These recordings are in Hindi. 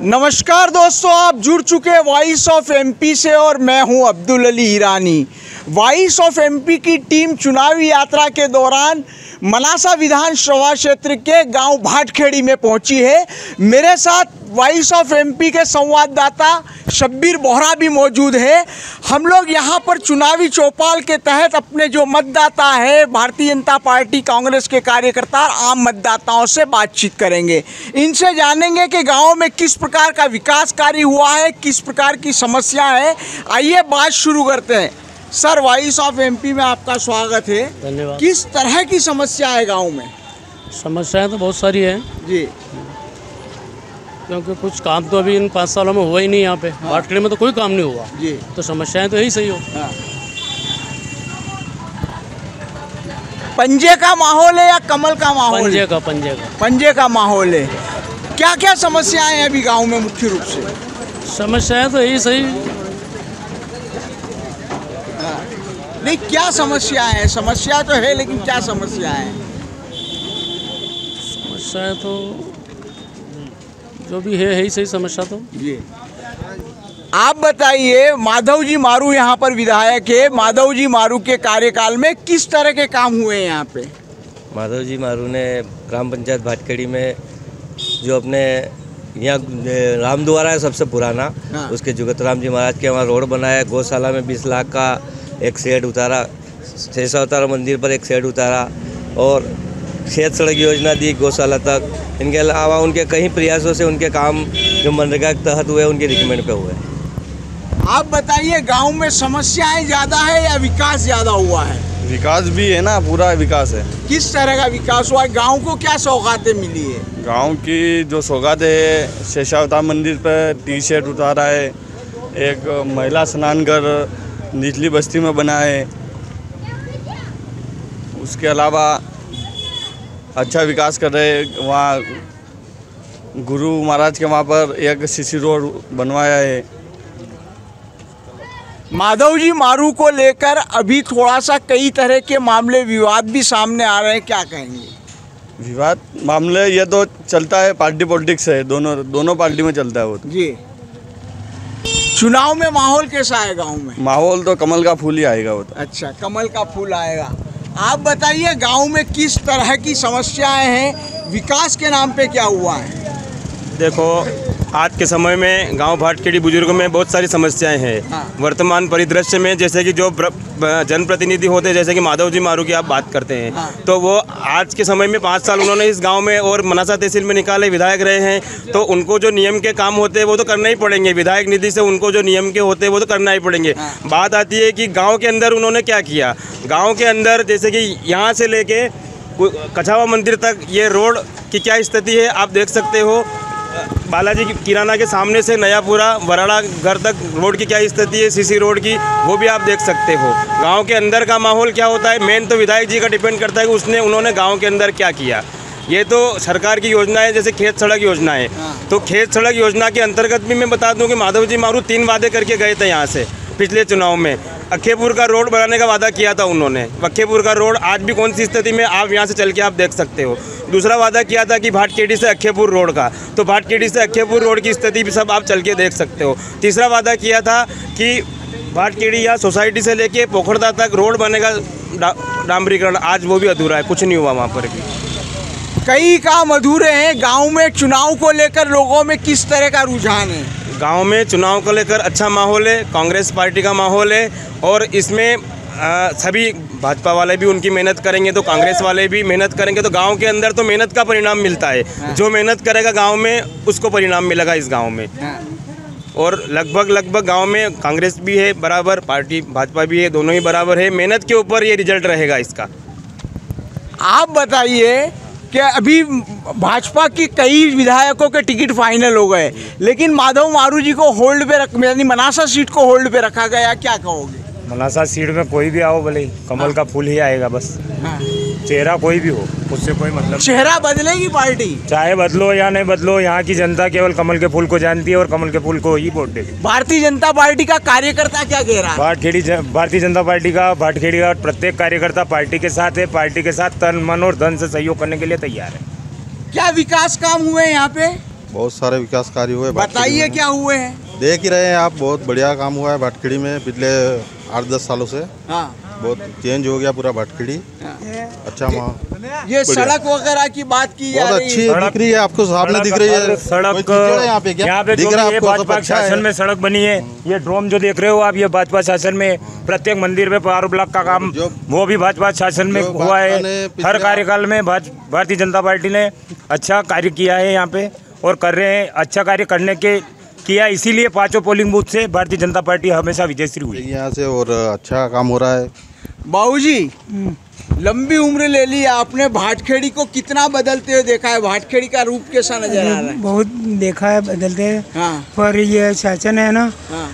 नमस्कार दोस्तों, आप जुड़ चुके वॉइस ऑफ एमपी से और मैं हूं अब्दुल अली ईरानी। वॉइस ऑफ एमपी की टीम चुनावी यात्रा के दौरान मनासा विधानसभा क्षेत्र के गांव भाटखेड़ी में पहुंची है। मेरे साथ वॉइस ऑफ एमपी के संवाददाता शब्बीर बोहरा भी मौजूद है। हम लोग यहां पर चुनावी चौपाल के तहत अपने जो मतदाता है, भारतीय जनता पार्टी कांग्रेस के कार्यकर्ता, आम मतदाताओं से बातचीत करेंगे। इनसे जानेंगे कि गांव में किस प्रकार का विकास कार्य हुआ है, किस प्रकार की समस्या है। आइए बात शुरू करते हैं। सर, वॉइस ऑफ एमपी में आपका स्वागत है। धन्यवाद। किस तरह की समस्या है गांव में? समस्याएं तो बहुत सारी हैं जी, क्योंकि कुछ काम तो अभी इन 5 सालों में हुआ ही नहीं यहाँ पे। भाटखेड़ी में तो कोई काम नहीं हुआ जी। तो समस्याएं तो यही सही हो। हाँ। पंजे का माहौल है या कमल का माहौल? पंजे का माहौल है। क्या क्या समस्याएं हैं अभी गांव में मुख्य रूप से? समस्याएं तो यही सही। नहीं, क्या समस्या है? समस्या तो है, लेकिन क्या समस्या है? समस्याएं तो जो भी है ही सही समस्या तो। जी, आप बताइए, माधव जी मारू यहाँ पर विधायक है। माधव जी मारू के कार्यकाल में किस तरह के काम हुए हैं यहाँ पे? माधव जी मारू ने ग्राम पंचायत भाटखेड़ी में जो अपने यहाँ रामद्वारा है सबसे पुराना, उसके जुगतराम जी महाराज के वहाँ रोड बनाया, गौशाला में 20 लाख का एक शेड उतारा, शेषावतार मंदिर पर एक शेड उतारा और खेत सड़क योजना दी गौशाला तक। इनके अलावा उनके कई प्रयासों से उनके काम जो मनरेगा के तहत हुए उनके रिकमेंड पे हुए। आप बताइए, गांव में समस्याएं ज़्यादा है या विकास ज़्यादा हुआ है? विकास भी है ना, पूरा विकास है। किस तरह का विकास हुआ है? गांव को क्या सौगातें मिली है? गांव की जो सौगातें है, शेषावतार मंदिर पर टी शर्ट उतारा है, एक महिला स्नान घर निचली बस्ती में बना है। उसके अलावा अच्छा विकास कर रहे हैं। वहाँ गुरु महाराज के वहाँ पर एक सीसी रोड बनवाया है। माधव जी मारू को लेकर अभी थोड़ा सा कई तरह के मामले, विवाद भी सामने आ रहे हैं, क्या कहेंगे? विवाद मामले ये तो चलता है, पार्टी पॉलिटिक्स है, दोनों पार्टी में चलता है वो तो। जी, चुनाव में माहौल कैसा है गांव में? माहौल तो कमल का फूल ही आएगा वो तो। अच्छा, कमल का फूल आएगा। आप बताइए, गांव में किस तरह की समस्याएं हैं? विकास के नाम पे क्या हुआ है? देखो, आज के समय में गांव भाटखेड़ी बुजुर्गों में बहुत सारी समस्याएं हैं। हाँ। वर्तमान परिदृश्य में जैसे कि जो जनप्रतिनिधि होते हैं, जैसे कि माधव जी मारू की आप बात करते हैं, हाँ। तो वो आज के समय में 5 साल उन्होंने इस गांव में और मनासा तहसील में निकाले, विधायक रहे हैं। तो उनको जो नियम के काम होते हैं वो तो करना ही पड़ेंगे। विधायक निधि से उनको जो नियम के होते हैं वो तो करना ही पड़ेंगे। हाँ। बात आती है कि गाँव के अंदर उन्होंने क्या किया। गाँव के अंदर जैसे कि यहाँ से लेके कछावा मंदिर तक ये रोड की क्या स्थिति है आप देख सकते हो। बालाजी किराना के सामने से नयापुरा वराड़ा घर तक रोड की क्या स्थिति है, सीसी रोड की, वो भी आप देख सकते हो। गांव के अंदर का माहौल क्या होता है, मेन तो विधायक जी का डिपेंड करता है कि उन्होंने गांव के अंदर क्या किया। ये तो सरकार की योजना है, जैसे खेत सड़क योजना है। तो खेत सड़क योजना के अंतर्गत भी मैं बता दूं कि माधव जी मारू 3 वादे करके गए थे यहाँ से पिछले चुनाव में। अक्खेपुर का रोड बनाने का वादा किया था उन्होंने। अक्खेपुर का रोड आज भी कौन सी स्थिति में, आप यहाँ से चल के आप देख सकते हो। दूसरा वादा किया था कि भाटखेड़ी से अक्खेपुर रोड का, तो भाटखेड़ी से अक्खेपुर रोड की स्थिति भी सब आप चल के देख सकते हो। तीसरा वादा किया था कि भाटखेड़ी या सोसाइटी से लेके पोखरदा तक रोड बनेगा डामरीकरण, आज वो भी अधूरा है, कुछ नहीं हुआ वहाँ पर भी। कई काम अधूरे हैं। गांव में चुनाव को लेकर लोगों में किस तरह का रुझान है? गांव में चुनाव को लेकर अच्छा माहौल है, कांग्रेस पार्टी का माहौल है और इसमें सभी भाजपा वाले भी उनकी मेहनत करेंगे तो कांग्रेस वाले भी मेहनत करेंगे, तो गांव के अंदर तो मेहनत का परिणाम मिलता है। जो मेहनत करेगा गांव में उसको परिणाम मिलेगा इस गांव में। और लगभग गांव में कांग्रेस भी है बराबर, पार्टी भाजपा भी है, दोनों ही बराबर है। मेहनत के ऊपर ये रिजल्ट रहेगा इसका। आप बताइए कि अभी भाजपा की कई विधायकों के टिकट फाइनल हो गए, लेकिन माधव मारू जी को होल्ड पे यानी मनासा सीट को होल्ड पे रखा गया, क्या कहोगे? मनासा सीट में कोई भी आओ भले कमल का फूल ही आएगा बस। हाँ। चेहरा कोई भी हो, उससे कोई मतलब। चेहरा बदलेगी पार्टी, चाहे बदलो या नहीं बदलो, यहाँ की जनता केवल कमल के फूल को जानती है और कमल के फूल को ही वोट देगी। भारतीय जनता पार्टी का कार्यकर्ता क्या कह रहा है? भारतीय जनता पार्टी का भाटखेड़ी का प्रत्येक कार्यकर्ता पार्टी के साथ है, पार्टी के साथ तन मन और धन से सहयोग करने के लिए तैयार है। क्या विकास काम हुए यहाँ पे? बहुत सारे विकास कार्य हुए। बताइए क्या हुए हैं। देख ही रहे हैं आप, बहुत बढ़िया काम हुआ है भाटखेड़ी में पिछले 8-10 सालों से। हाँ, बहुत चेंज हो गया पूरा भाटखेड़ी। अच्छा ये सड़क वगैरह की बात की जा बहुत रही अच्छी है। दिख रही है आपको, सामने दिख रही है सड़क यहाँ पे। क्या यहाँ पे दिख जो रहा है ये आपको? भाजपा अच्छा शासन है। में सड़क बनी है, ये ड्रोम जो देख रहे हो आप, ये भाजपा शासन में प्रत्येक मंदिर में पावर ब्लॉक का काम वो भी भाजपा शासन में हुआ है। हर कार्यकाल में भारतीय जनता पार्टी ने अच्छा कार्य किया है यहाँ पे और कर रहे हैं। अच्छा कार्य करने के किया, इसीलिए 5 पोलिंग बूथ से भारतीय जनता पार्टी हमेशा विजयश्री हुई यहाँ से। और अच्छा काम हो रहा है। बाबूजी, लंबी उम्र ले ली आपने, भाटखेड़ी को कितना बदलते हुए देखा है? भाटखेड़ी का रूप कैसा नजर आ रहा है? बहुत देखा है बदलते। हाँ। पर ये शासन है ना, हाँ।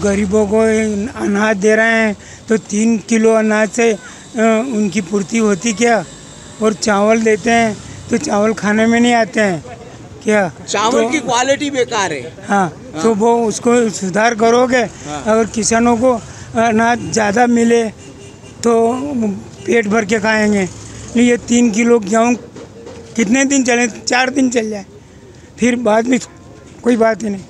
गरीबों को अनाज दे रहे हैं तो 3 किलो अनाज से उनकी पूर्ति होती क्या? और चावल देते हैं तो चावल खाने में नहीं आते हैं क्या? चावल की क्वालिटी बेकार है। हाँ, तो वो उसको सुधार करोगे। अगर किसानों को अनाज ज़्यादा मिले तो पेट भर के खाएंगे। नहीं, ये 3 किलो गेहूँ कितने दिन चले? 4 दिन चल जाए, फिर बाद में कोई बात ही नहीं।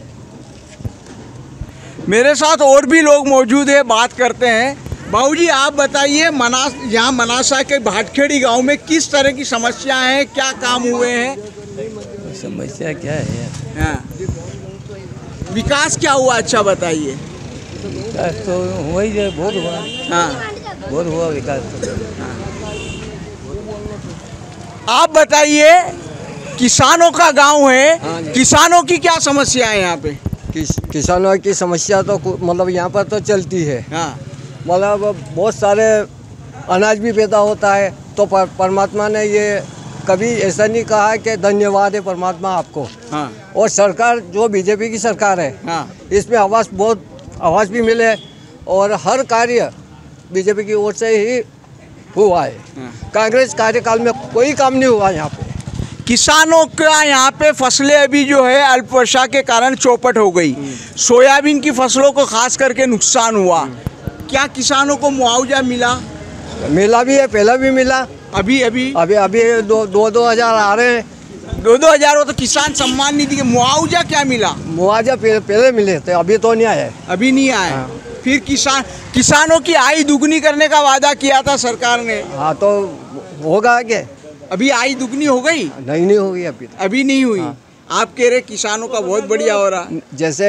मेरे साथ और भी लोग मौजूद है, बात करते हैं। बाबूजी, आप बताइए, यहाँ मनासा के भाटखेड़ी गांव में किस तरह की समस्याएं हैं, क्या काम हुए हैं? समस्या क्या है? हाँ। विकास क्या हुआ, अच्छा बताइए। विकास तो वही है, बहुत हुआ। हाँ, बहुत हुआ विकास। आप बताइए, किसानों का गांव है, किसानों की क्या समस्या है यहाँ पे? किसानों की समस्या तो मतलब यहाँ पर तो चलती है। हाँ। मतलब बहुत सारे अनाज भी पैदा होता है, तो परमात्मा ने ये कभी ऐसा नहीं कहा कि धन्यवाद है परमात्मा आपको। हाँ। और सरकार जो बीजेपी की सरकार है, हाँ। इसमें आवाज़ भी मिले और हर कार्य बीजेपी की ओर से ही हुआ है। कांग्रेस कार्यकाल में कोई काम नहीं हुआ यहाँ पे। किसानों का यहाँ पे फसलें अभी जो है अल्प वर्षा के कारण चौपट हो गई। सोयाबीन की फसलों को खास करके नुकसान हुआ। क्या किसानों को मुआवजा मिला? मिला भी है, पहला भी मिला। अभी 2,000 आ रहे हैं। 2,000 हो तो किसान सम्मान निधि के मुआवजा क्या मिला? मुआवजा पहले मिले थे, अभी तो नहीं आया। अभी नहीं आया। हाँ। फिर किसानों की आय दुगनी करने का वादा किया था सरकार ने। हाँ, तो होगा क्या? अभी आय दुगनी हो गई? नहीं हुई अभी नहीं हुई। हाँ। आप कह रहे किसानों का बहुत बढ़िया हो रहा जैसे।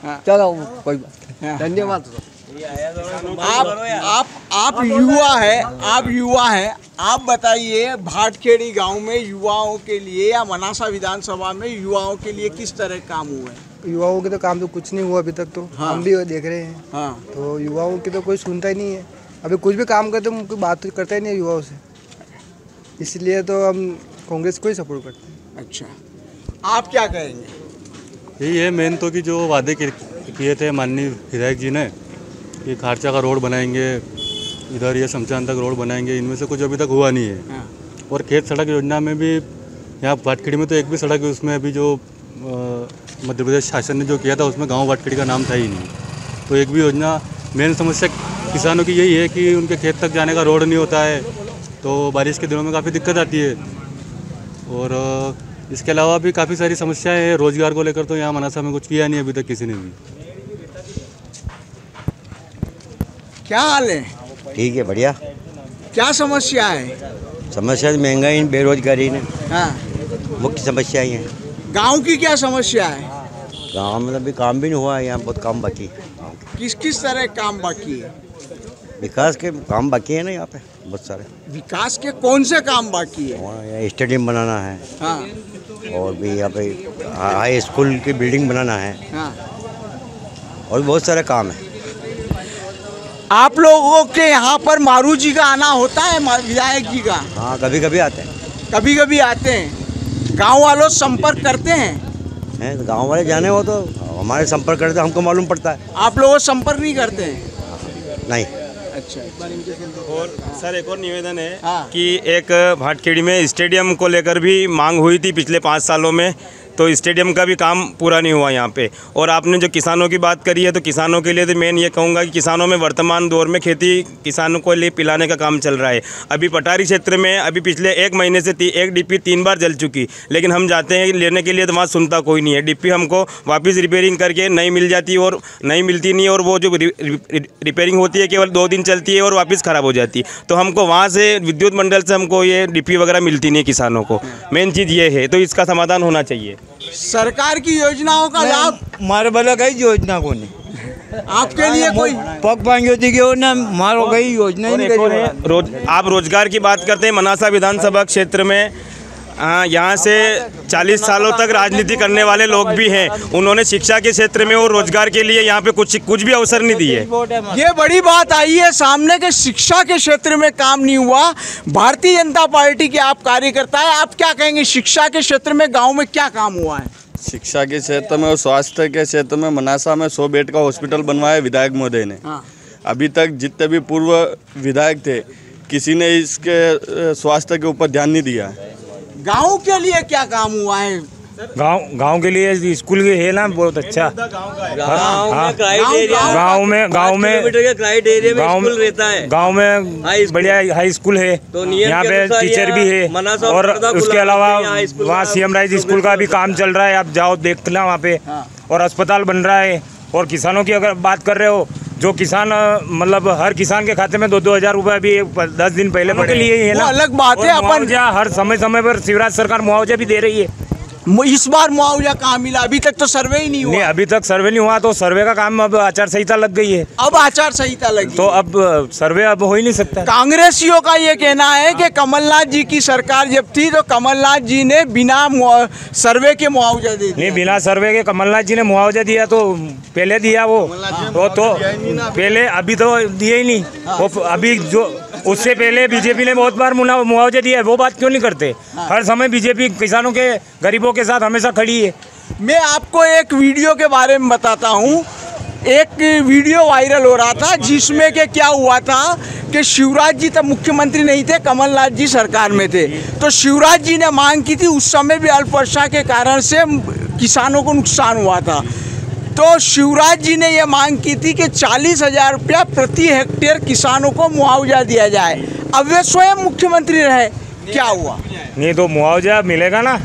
हाँ। चलो कोई बात। हाँ। धन्यवाद। आप युवा हैं, आप बताइए, भाटखेड़ी गांव में युवाओं के लिए या मनासा विधानसभा में युवाओं के लिए किस तरह काम हुए हैं? युवाओं के तो काम तो कुछ नहीं हुआ अभी तक तो। हाँ। हम भी देख रहे हैं। हाँ। तो युवाओं की तो कोई सुनता ही नहीं है। अभी कुछ भी काम करते हैं, कोई बात तो करता ही नहीं है युवाओं से, इसलिए तो हम कांग्रेस को ही सपोर्ट करते हैं। अच्छा, आप क्या कहेंगे? यही है मेन तो कि जो वादे किए थे माननीय विधायक जी ने कि खारचा का रोड बनाएंगे, इधर ये शमशान तक रोड बनाएंगे, इनमें से कुछ अभी तक हुआ नहीं है। हाँ। और खेत सड़क योजना में भी यहाँ भाटखेड़ी में तो एक भी सड़क, उसमें अभी जो मध्य प्रदेश शासन ने जो किया था उसमें गांव भाटखेड़ी का नाम था ही नहीं। तो एक भी योजना, मेन समस्या किसानों की यही है कि उनके खेत तक जाने का रोड नहीं होता है, तो बारिश के दिनों में काफ़ी दिक्कत आती है। और इसके अलावा भी काफ़ी सारी समस्याएं हैं। रोजगार को लेकर तो यहाँ मनासा में कुछ किया नहीं अभी तक किसी ने भी। क्या हाल है? ठीक है, बढ़िया। क्या समस्या है? समस्या महंगाई, बेरोजगारी ने। हाँ। मुख्य समस्याएं हैं। गांव की क्या समस्या है? गांव में अभी काम भी नहीं हुआ है, यहाँ बहुत काम बाकी है। किस तरह काम बाकी है? विकास के काम बाकी है ना यहाँ पे बहुत सारे। विकास के कौन से काम बाकी है? यहाँ स्टेडियम बनाना है। हाँ। और भी यहाँ पे हाई स्कूल की बिल्डिंग बनाना है। हाँ। और बहुत सारे काम है। आप लोगों के यहाँ पर मारू जी का आना होता है, विधायक जी का? हाँ, कभी कभी आते हैं। कभी कभी आते हैं। गांव वालों संपर्क करते हैं? गांव वाले जाने हो तो हमारे संपर्क करते, हमको मालूम पड़ता है। आप लोग संपर्क नहीं करते हैं? नहीं। अच्छा। और सर एक और निवेदन है कि एक भाटखेड़ी में स्टेडियम को लेकर भी मांग हुई थी पिछले 5 सालों में, तो स्टेडियम का भी काम पूरा नहीं हुआ यहाँ पे। और आपने जो किसानों की बात करी है, तो किसानों के लिए तो मैं ये कहूँगा कि किसानों में वर्तमान दौर में खेती किसानों को लिए पिलाने का काम चल रहा है। अभी पटारी क्षेत्र में अभी पिछले 1 महीने से एक डिप्पी 3 बार जल चुकी, लेकिन हम जाते हैं लेने के लिए तो वहाँ सुनता कोई नहीं है। डिप्पी हमको वापस रिपेयरिंग करके नहीं मिल जाती और नहीं मिलती नहीं, और वो जो रिपेयरिंग होती है केवल 2 दिन चलती है और वापस ख़राब हो जाती है। तो हमको वहाँ से विद्युत मंडल से हमको ये डिप्पी वगैरह मिलती नहीं है किसानों को। मेन चीज़ ये है, तो इसका समाधान होना चाहिए। सरकार की योजनाओं का लाभ मारे वाला कई योजना को नहीं, आपके लिए कोई पग पांगी की ना मारो गई योजना ही नहीं। आप रोजगार की बात करते हैं, मनासा विधानसभा क्षेत्र में यहाँ से 40 सालों तक राजनीति करने वाले लोग भी हैं। उन्होंने शिक्षा के क्षेत्र में और रोजगार के लिए यहाँ पे कुछ भी अवसर नहीं दिए। ये बड़ी बात आई है सामने के शिक्षा के क्षेत्र में काम नहीं हुआ। भारतीय जनता पार्टी के आप कार्यकर्ता है, आप क्या कहेंगे शिक्षा के क्षेत्र में गांव में क्या काम हुआ है? शिक्षा के क्षेत्र में और स्वास्थ्य के क्षेत्र में मनासा में 100 बेड का हॉस्पिटल बनवाया विधायक महोदय ने। अभी तक जितने भी पूर्व विधायक थे किसी ने इसके स्वास्थ्य के ऊपर ध्यान नहीं दिया। गांव के लिए क्या काम हुआ है? गांव के लिए स्कूल है ना बहुत अच्छा। गांव में बढ़िया हाई स्कूल है, यहाँ पे टीचर भी है, और उसके अलावा वहाँ CM राइज स्कूल का भी काम चल रहा है, आप जाओ देखना वहाँ पे, और अस्पताल बन रहा है। और किसानों की अगर बात कर रहे हो, जो किसान मतलब हर किसान के खाते में 2-2 हज़ार रुपये अभी 10 दिन पहले के लिए ही है ना, अलग बात है। अपन हर समय पर शिवराज सरकार मुआवजा भी दे रही है। इस बार मुआवजा कहाँ मिला? अभी तक तो सर्वे ही नहीं हुआ। नहीं, अभी तक सर्वे नहीं हुआ, तो सर्वे का काम अब आचार संहिता लग गई है। अब आचार संहिता लगी तो अब सर्वे अब हो ही नहीं सकता। कांग्रेसियों का ये कहना है कि कमलनाथ जी की सरकार जब थी तो कमलनाथ जी ने बिना सर्वे के मुआवजा दे दिया। नहीं, बिना सर्वे के कमलनाथ जी ने मुआवजा दिया तो पहले दिया वो तो पहले, अभी तो दिए ही नहीं। वो अभी जो उससे पहले बीजेपी ने बहुत बार मुआवजा दिया है, वो बात क्यों नहीं करते? हर समय बीजेपी किसानों के गरीबों के साथ हमेशा खड़ी है। मैं आपको एक वीडियो के बारे में बताता हूँ। एक वीडियो वायरल हो रहा था जिसमें कि क्या हुआ था कि शिवराज जी तब मुख्यमंत्री नहीं थे, कमलनाथ जी सरकार में थे। तो शिवराज जी ने मांग की थी, उस समय भी अल्प वर्षा के कारण से किसानों को नुकसान हुआ था। तो शिवराज जी ने यह मांग की थी कि 40,000 रुपया प्रति हेक्टेयर किसानों को मुआवजा दिया जाए। अब वे स्वयं मुख्यमंत्री रहे, क्या हुआ? नहीं, तो मुआवजा मिलेगा ना,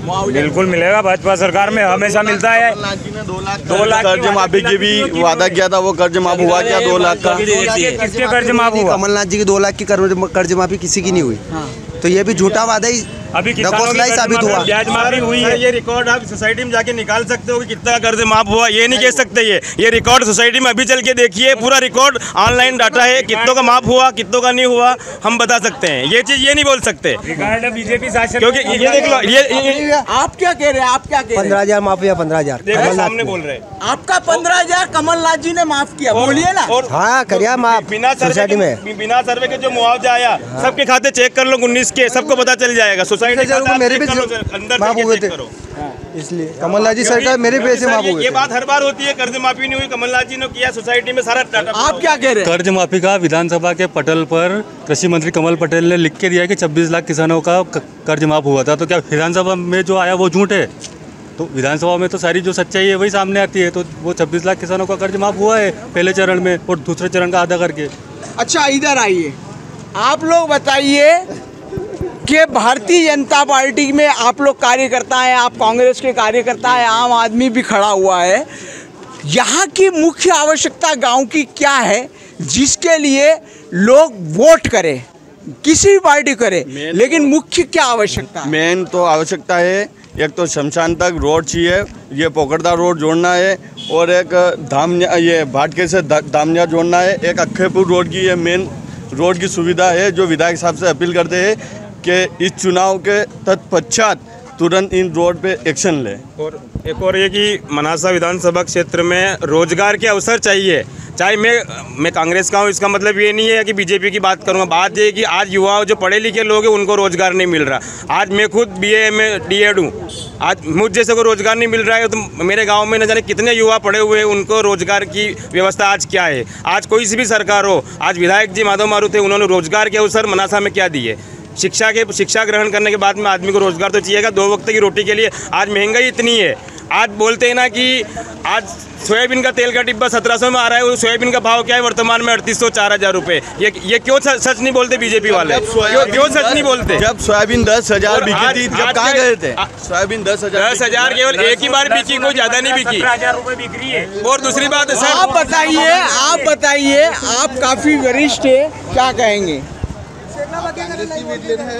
बिल्कुल मिलेगा। भाजपा सरकार में हमेशा मिलता है। 2 लाख कर्ज माफी की भी वादा किया था, वो कर्ज माफ हुआ क्या? 2 लाख का किसके कर्ज माफ हुआ? कमलनाथ जी की 2 लाख की कर्ज माफी किसी की नहीं हुई। तो ये भी झूठा वादा ही अभी साबित हुआ। ब्याज माफी हुई है। ये रिकॉर्ड आप सोसाइटी में जाके निकाल सकते हो कि कितना कर्ज माफ हुआ। ये नहीं कह सकते ये रिकॉर्ड सोसाइटी में अभी चल के देखिए, पूरा रिकॉर्ड ऑनलाइन डाटा है, कितनों का माफ हुआ कितनों का नहीं हुआ हम बता सकते हैं। ये चीज ये नहीं बोल सकते बीजेपी शासन, क्योंकि ये देख लो ये आप क्या कह रहे हैं? आप क्या कह रहे हैं? 15,000 माफ या 15,000 सामने बोल रहे हैं। आपका 15,000 कमलनाथ जी ने माफ किया, बोलिए ना। हाँ, करिया माफ। बिना सर्वे के जो मुआवजा आया सबके खाते चेक कर लो, 19 के सबको पता चल जाएगा। सोसाइटी मेरे भी माफ हुए थे, इसलिए कमलनाथ जी सरकार मेरे पैसे माफ हुए। ये बात हर बार होती है, कर्ज माफी नहीं हुई, कमलनाथ जी ने किया, सोसाइटी में सारा डाटा। आप क्या कह रहे हैं? कर्ज माफी का विधानसभा के पटल पर कृषि मंत्री कमल पटेल ने लिख के दिया कि 26 लाख किसानों का कर्ज माफ हुआ था। तो क्या विधानसभा में जो आया वो झूठ है? तो विधानसभा में तो सारी जो सच्चाई है वही सामने आती है। तो वो 26 लाख किसानों का कर्ज माफ हुआ है पहले चरण में, और दूसरे चरण का आधा करके। अच्छा, इधर आइए, आप लोग बताइए कि भारतीय जनता पार्टी में आप लोग कार्यकर्ता हैं, आप कांग्रेस के कार्यकर्ता हैं, आम आदमी भी खड़ा हुआ है। यहाँ की मुख्य आवश्यकता गांव की क्या है जिसके लिए लोग वोट करें? किसी भी पार्टी करे, लेकिन मुख्य क्या आवश्यकता है? मेन तो आवश्यकता है, एक तो शमशान तक रोड चाहिए, ये पोखरदा रोड जोड़ना है, और एक धामनिया ये भाटके से धामनिया जोड़ना है। एक अक्खेपुर रोड की ये मेन रोड की सुविधा है, जो विधायक साहब से अपील करते हैं कि इस चुनाव के तत्पश्चात तुरंत इन रोड पे एक्शन ले। और एक और ये कि मनासा विधानसभा क्षेत्र में रोजगार के अवसर चाहिए। चाहे मैं कांग्रेस का हूँ, इसका मतलब ये नहीं है कि बीजेपी की बात करूँगा। बात ये है कि आज युवा जो पढ़े लिखे लोग हैं उनको रोजगार नहीं मिल रहा। आज मैं खुद BA में D.Ed हूँ, आज मुझ जैसे को रोजगार नहीं मिल रहा है, तो मेरे गांव में न जाने कितने युवा पढ़े हुए हैं, उनको रोजगार की व्यवस्था आज क्या है। आज कोई सी भी सरकार हो, आज विधायक जी माधव मारू थे, उन्होंने रोजगार के अवसर मनासा में क्या दिए? शिक्षा ग्रहण करने के बाद में आदमी को रोजगार तो चाहिएगा, 2 वक्त की रोटी के लिए। आज महंगाई इतनी है, आज बोलते हैं ना कि आज सोयाबीन का तेल का डिब्बा 1700 में आ रहा है, वो सोयाबीन का भाव क्या है वर्तमान में 3800-4000 रुपये। ये क्यों सच नहीं बोलते बीजेपी वाले? क्यों सच नहीं बोलते? जब सोयाबीन 10,000 बिकी थी, जब कहाँ गए थे? सोयाबीन 10,000 केवल एक ही बार बिकी, कोई ज्यादा नहीं बिकी। 17,000 रुपये बिक रही है। और दूसरी बात है सर, आप बताइए, आप काफी वरिष्ठ है, क्या कहेंगे?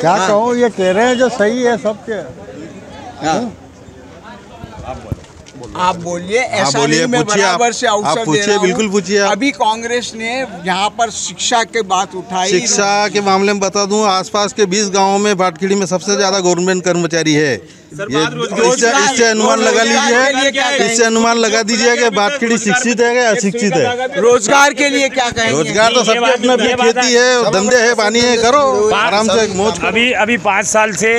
क्या कहूँ, ये कह रहे हैं जो सही है सबके। आप बोलिए, ऐसा नहीं मैं बराबर से अवसर दे रहा हूं। बिल्कुल पूछिए। अभी कांग्रेस ने यहाँ पर शिक्षा की बात उठाई। शिक्षा के मामले में बता दूं, आसपास के 20 गांवों में भाटखेड़ी में सबसे ज्यादा गवर्नमेंट कर्मचारी है। इससे अनुमान लगा लीजिए, इससे अनुमान लगा दीजिए कि भाटखेड़ी शिक्षित है या अशिक्षित है। रोजगार के लिए क्या कहेंगे? रोजगार तो सबके अपने अपनी खेती है, धंधे है, पानी है, करो आराम से मौज। अभी 5 साल से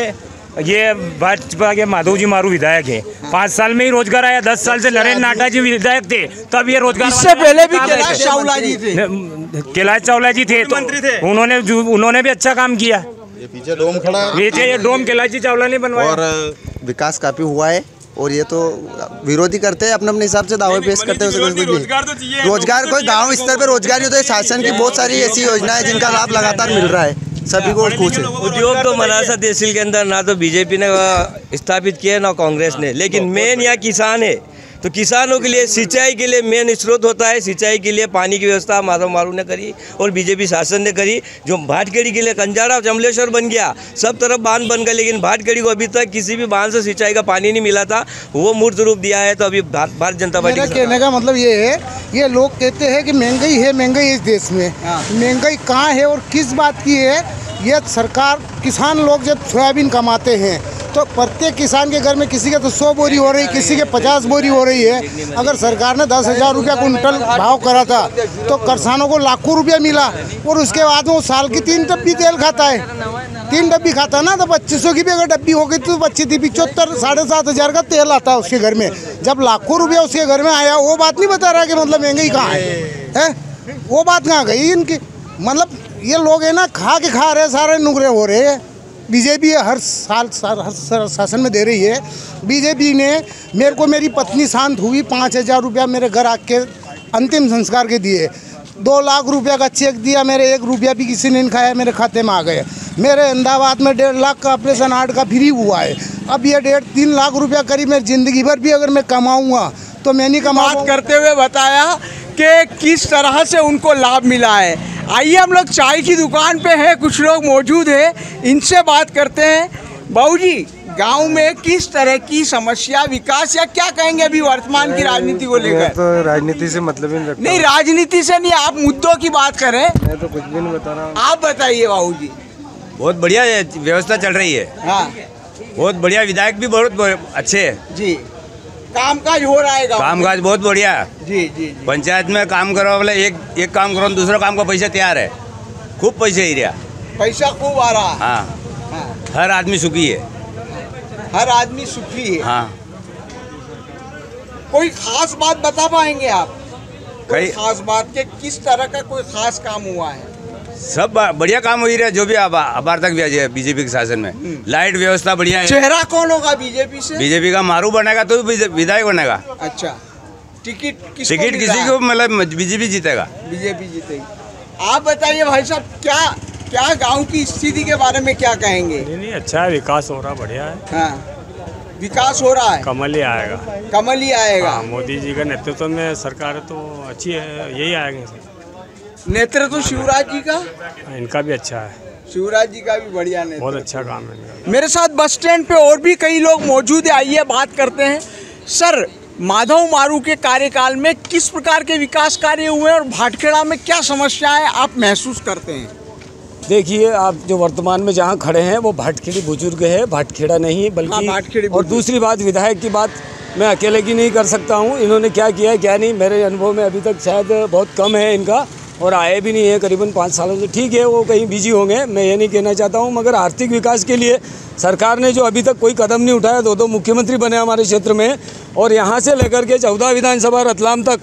ये भाजपा के माधव जी मारू विधायक है, 5 साल में ही रोजगार आया। 10 साल से नरेंद्र नाटा जी विधायक थे, तब ये रोजगार। इससे पहले भी कैलाश चावला जी थे। कैलाश चावला जी थे तो उन्होंने भी अच्छा काम किया। ये पीछे डोम खड़ा है, ये डोम कैलाश जी चावला ने बनवाया। और विकास काफी हुआ है, और ये तो विरोधी करते हैं, अपने अपने हिसाब से दावे पेश करते हैं। रोजगार कोई गांव स्तर पर रोजगार ही तो शासन की बहुत सारी ऐसी योजना है जिनका लाभ लगातार मिल रहा है सभी को। कुछ उद्योग तो मनासा तहसील के अंदर ना तो बीजेपी ने स्थापित किया ना कांग्रेस ने, लेकिन मेन यहाँ किसान है, तो किसानों के लिए सिंचाई के लिए मेन स्रोत होता है। सिंचाई के लिए पानी की व्यवस्था माधव मारू ने करी और बीजेपी शासन ने करी। जो भाटखेड़ी के लिए कंजाड़ा जमलेश्वर बन गया, सब तरफ बांध बन गए, लेकिन भाटखेड़ी को अभी तक किसी भी बांध से सिंचाई का पानी नहीं मिला था, वो मूर्त रूप दिया है। तो अभी भारतीय जनता पार्टी कहने का मतलब ये है, ये लोग कहते हैं कि महंगाई है, महंगाई इस देश में। महंगाई कहाँ है और किस बात की है? ये सरकार, किसान लोग जब सोयाबीन कमाते हैं तो प्रत्येक किसान के घर में किसी के तो 100 बोरी हो रही, किसी के 50 बोरी हो रही है। अगर सरकार ने 10,000 रुपया कुंटल भाव करा था तो किसानों को लाखों रुपया मिला, और उसके बाद वो साल की 3 डब्बी तेल खाता है। 3 डब्बी खाता ना, तो 2500 की भी अगर डब्बी हो गई तो 75,000-7,500 का तेल आता है उसके घर में। जब लाखों रुपया उसके घर में आया, वो बात नहीं बता रहा कि मतलब महंगाई कहाँ है, वो बात कहाँ गई इनकी? मतलब ये लोग है ना, खा के खा रहे, सारे नुकरे हो रहे हैं। बीजेपी हर साल हर शासन में दे रही है। बीजेपी ने मेरे को, मेरी पत्नी शांत हुई, 5,000 रुपया मेरे घर आके अंतिम संस्कार के दिए। 2 लाख रुपया का चेक दिया, मेरे 1 रुपया भी किसी ने नहीं खाया, मेरे खाते में आ गए। मेरे अहमदाबाद में 1.5 लाख का ऑपरेशन हार्ट का फ्री हुआ है। अब ये 3 लाख रुपया करीब मैं ज़िंदगी भर भी अगर मैं कमाऊँगा तो मैं नहीं कमा। बात करते हुए बताया कि किस तरह से उनको लाभ मिला है। आइए हम लोग चाय की दुकान पे हैं, कुछ लोग मौजूद हैं, इनसे बात करते हैं। बाबू जी, गांव में किस तरह की समस्या, विकास या क्या कहेंगे अभी वर्तमान की राजनीति को लेकर? तो राजनीति से मतलब ही नहीं, राजनीति से नहीं, आप मुद्दों की बात करें। मैं तो कुछ भी नहीं बता रहा हूँ। आप बताइए बाबू जी। बहुत बढ़िया व्यवस्था चल रही है। हाँ, बहुत बढ़िया, विधायक भी बहुत अच्छे है जी। कामकाज हो रहा है, कामकाज बहुत बढ़िया है जी जी। पंचायत में काम करो, बोले एक काम करो, दूसरा काम का पैसा तैयार है, खूब पैसे ही रहा, पैसा खूब आ रहा है। हाँ, हर आदमी सुखी है, हर आदमी सुखी है। हाँ। कोई खास बात बता पाएंगे आप? कोई कई खास बात के किस तरह का कोई खास काम हुआ है? सब बढ़िया काम हो ही रहा है, जो भी अबार तक भी है बीजेपी के शासन में। लाइट व्यवस्था बढ़िया है। चेहरा कौन होगा बीजेपी से? बीजेपी का मारू बनेगा तो विधायक बनेगा। अच्छा, टिकट किसी को मतलब बीजेपी जीतेगा। बीजेपी जीतेगी। आप बताइए भाई साहब, क्या गांव की स्थिति के बारे में क्या कहेंगे? नहीं, अच्छा है, विकास हो रहा, बढ़िया है। हाँ, विकास हो रहा है, कमल ही आएगा। कमल ही आएगा। मोदी जी का नेतृत्व में सरकार तो अच्छी है, यही आएगा। नेतृत्व शिवराज जी का, इनका भी अच्छा है, शिवराज जी का भी बढ़िया नेतृत्व, बहुत अच्छा काम है इनका। मेरे साथ बस स्टैंड पे और भी कई लोग मौजूद है, आइए बात करते हैं। सर, माधव मारू के कार्यकाल में किस प्रकार के विकास कार्य हुए और भाटखेड़ा में क्या समस्याएं आप महसूस करते हैं? देखिए, आप जो वर्तमान में जहाँ खड़े हैं वो भाटखेड़ी बुजुर्ग है, भाटखेड़ा नहीं बल्कि। भाटखेड़ी। और दूसरी बात, विधायक की बात मैं अकेले की नहीं कर सकता हूँ। इन्होंने क्या किया है क्या नहीं, मेरे अनुभव में अभी तक शायद बहुत कम है इनका, और आए भी नहीं है करीबन 5 सालों से। ठीक है, वो कहीं बिजी होंगे, मैं ये नहीं कहना चाहता हूँ, मगर आर्थिक विकास के लिए सरकार ने जो अभी तक कोई कदम नहीं उठाया, 2 मुख्यमंत्री बने हमारे क्षेत्र में, और यहाँ से लेकर के 14 विधानसभा रतलाम तक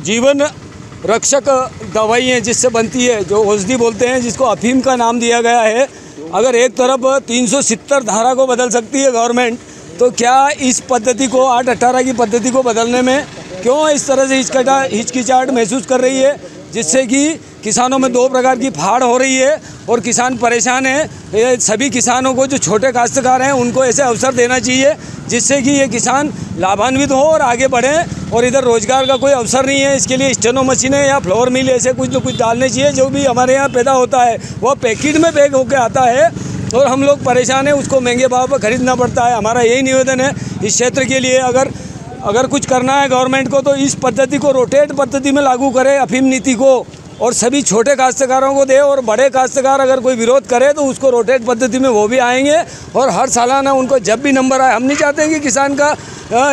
जीवन रक्षक दवाई है जिससे बनती है, जो औषधि बोलते हैं, जिसको अफीम का नाम दिया गया है, अगर एक तरफ 370 धारा को बदल सकती है गवर्नमेंट, तो क्या इस पद्धति को 8/18 की पद्धति को बदलने में क्यों इस तरह से हिचकिचाहट महसूस कर रही है, जिससे कि किसानों में 2 प्रकार की फाड़ हो रही है और किसान परेशान है। सभी किसानों को जो छोटे काश्तकार हैं उनको ऐसे अवसर देना चाहिए जिससे कि ये किसान लाभान्वित हो और आगे बढ़ें, और इधर रोजगार का कोई अवसर नहीं है। इसके लिए स्टेनो मशीनें या फ्लोर मिल ऐसे कुछ न कुछ डालने चाहिए। जो भी हमारे यहाँ पैदा होता है वह पैकेट में पैक होकर आता है और हम लोग परेशान हैं, उसको महंगे भाव पर खरीदना पड़ता है। हमारा यही निवेदन है इस क्षेत्र के लिए, अगर कुछ करना है गवर्नमेंट को तो इस पद्धति को रोटेट पद्धति में लागू करे, अफीम नीति को, और सभी छोटे काश्तकारों को दे, और बड़े काश्तकार अगर कोई विरोध करे तो उसको रोटेट पद्धति में वो भी आएंगे और हर सालाना उनको जब भी नंबर आए। हम नहीं चाहते कि किसान का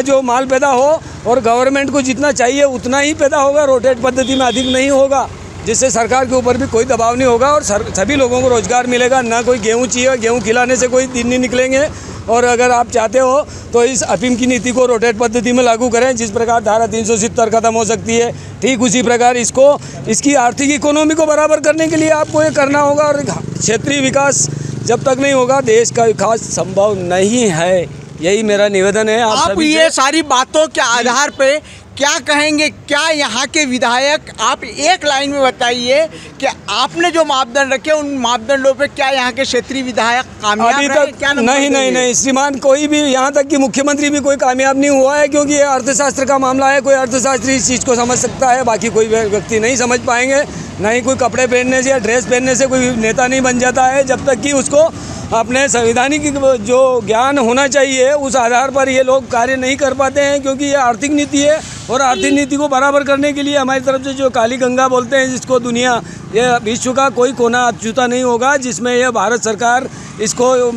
जो माल पैदा हो और गवर्नमेंट को जितना चाहिए उतना ही पैदा होगा, रोटेट पद्धति में अधिक नहीं होगा, जिससे सरकार के ऊपर भी कोई दबाव नहीं होगा और सभी लोगों को रोजगार मिलेगा। ना कोई गेहूँ चाहिए, गेहूँ खिलाने से कोई दिन नहीं निकलेंगे। और अगर आप चाहते हो तो इस अफीम की नीति को रोटेट पद्धति में लागू करें, जिस प्रकार धारा 370 खत्म हो सकती है, ठीक उसी प्रकार इसकी आर्थिक इकोनॉमी को बराबर करने के लिए आपको ये करना होगा। और क्षेत्रीय विकास जब तक नहीं होगा देश का विकास संभव नहीं है, यही मेरा निवेदन है। आप ये सारी बातों के आधार पे क्या कहेंगे? क्या यहाँ के विधायक, आप एक लाइन में बताइए कि आपने जो मापदंड रखे उन मापदंडों पे क्या यहाँ के क्षेत्रीय विधायक कामयाब अभी रहे? तक नहीं श्रीमान, कोई भी यहाँ तक कि मुख्यमंत्री भी कोई कामयाब नहीं हुआ है, क्योंकि ये अर्थशास्त्र का मामला है। कोई अर्थशास्त्री इस चीज़ को समझ सकता है, बाकी कोई व्यक्ति नहीं समझ पाएंगे। नहीं कोई कपड़े पहनने से या ड्रेस पहनने से कोई नेता नहीं बन जाता है, जब तक कि उसको अपने संवैधानिक जो ज्ञान होना चाहिए उस आधार पर ये लोग कार्य नहीं कर पाते हैं। क्योंकि ये आर्थिक नीति है और आर्थिक नीति को बराबर करने के लिए हमारी तरफ से जो काली गंगा बोलते हैं, जिसको दुनिया, ये विश्व का कोई कोना अछूता नहीं होगा जिसमें यह भारत सरकार इसको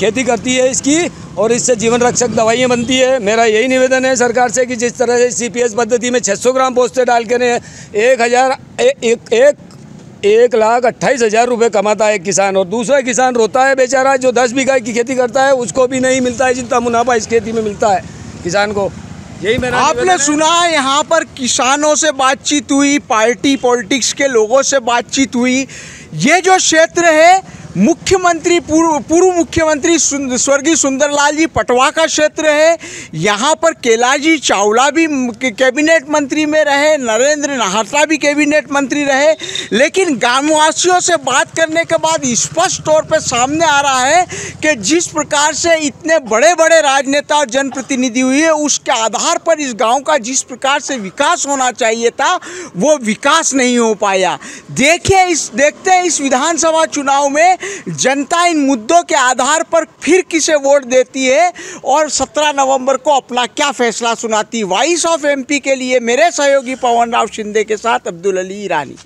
खेती करती है इसकी, और इससे जीवन रक्षक दवाइयाँ बनती है। मेरा यही निवेदन है सरकार से कि जिस तरह से CPS पद्धति में 600 ग्राम पोस्टर डाल के 1,28,000 रुपये कमाता है एक किसान, और दूसरा किसान रोता है बेचारा जो 10 बीघा की खेती करता है, उसको भी नहीं मिलता है जितना मुनाफा इस खेती में मिलता है किसान को। यही मेरा आपने सुना, यहाँ पर किसानों से बातचीत हुई, पार्टी पॉलिटिक्स के लोगों से बातचीत हुई। ये जो क्षेत्र है मुख्यमंत्री पूर्व मुख्यमंत्री स्वर्गीय सुंदरलाल जी पटवा का क्षेत्र है। यहाँ पर कैलाश चावला भी कैबिनेट मंत्री में रहे, नरेंद्र नाहटा भी कैबिनेट मंत्री रहे। लेकिन ग्रामवासियों से बात करने के बाद स्पष्ट तौर पर सामने आ रहा है कि जिस प्रकार से इतने बड़े बड़े राजनेता और जनप्रतिनिधि हुए, उसके आधार पर इस गाँव का जिस प्रकार से विकास होना चाहिए था वो विकास नहीं हो पाया। देखते हैं इस विधानसभा चुनाव में जनता इन मुद्दों के आधार पर फिर किसे वोट देती है और 17 नवंबर को अपना क्या फैसला सुनाती। वॉइस ऑफ MP के लिए मेरे सहयोगी पवन राव शिंदे के साथ अब्दुल अली ईरानी।